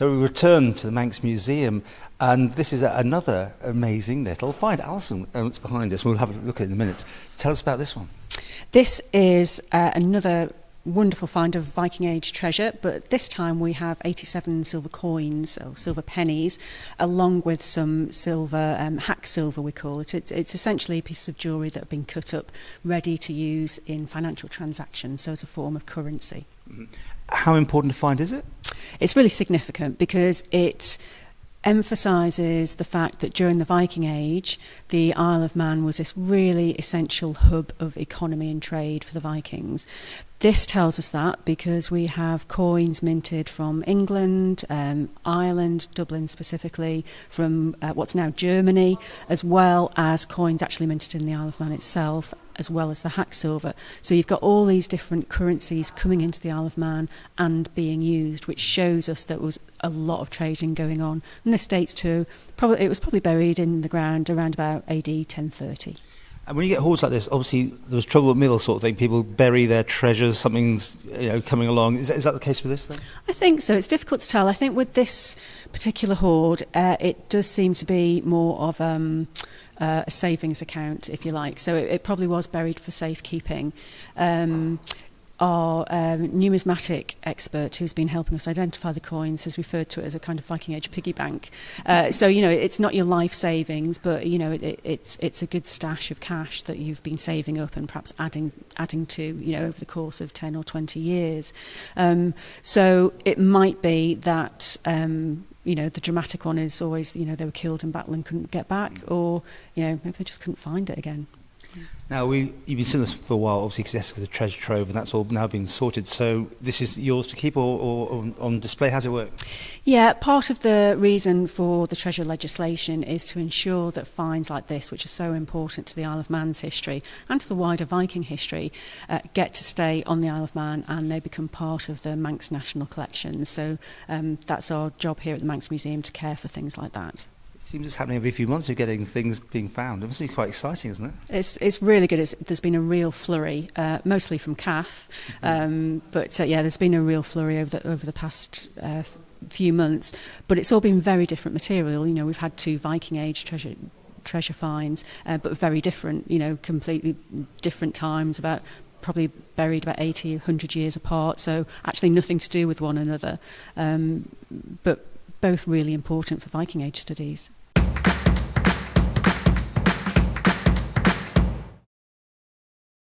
So we return to the Manx Museum, and this is another amazing little find. Alison, it's behind us. We'll have a look at it in a minute. Tell us about this one. This is another wonderful find of Viking Age treasure, but this time we have 87 silver coins, or silver pennies, along with some silver, hack silver we call it. It's essentially pieces of jewellery that have been cut up, ready to use in financial transactions, so as a form of currency. Mm-hmm. How important a find is it? It's really significant because it emphasises the fact that during the Viking Age, the Isle of Man was this really essential hub of economy and trade for the Vikings. This tells us that because we have coins minted from England, Ireland, Dublin specifically, from what's now Germany, as well as coins actually minted in the Isle of Man itself, as well as the hack silver. So you've got all these different currencies coming into the Isle of Man and being used, which shows us that there was a lot of trading going on. And this dates to, it was probably buried in the ground around about AD 1030. And when you get hoards like this, obviously there was trouble at mill sort of thing. People bury their treasures, something's coming along. Is that the case with this thing? I think so. It's difficult to tell. I think with this particular hoard, it does seem to be more of a savings account, if you like. So it probably was buried for safekeeping. Our numismatic expert who's been helping us identify the coins has referred to it as a kind of Viking Age piggy bank. So, it's not your life savings, but, it's a good stash of cash that you've been saving up and perhaps adding to, over the course of 10 or 20 years. So it might be that, the dramatic one is always, they were killed in battle and couldn't get back, or, maybe they just couldn't find it again. Now, you've been seeing this for a while, obviously, because this is the treasure trove, and that's all now been sorted. So this is yours to keep or on display? How's it work? Yeah, part of the reason for the treasure legislation is to ensure that finds like this, which are so important to the Isle of Man's history and to the wider Viking history, get to stay on the Isle of Man and they become part of the Manx National Collection. So that's our job here at the Manx Museum, to care for things like that. It seems it's happening every few months. You're getting things being found. It must be quite exciting, isn't it? It's really good. There's been a real flurry, mostly from Cath, but there's been a real flurry over the past few months. But it's all been very different material. We've had 2 Viking Age treasure finds, but very different. Completely different times, probably buried about 80, 100 years apart. So actually nothing to do with one another, but both really important for Viking Age studies.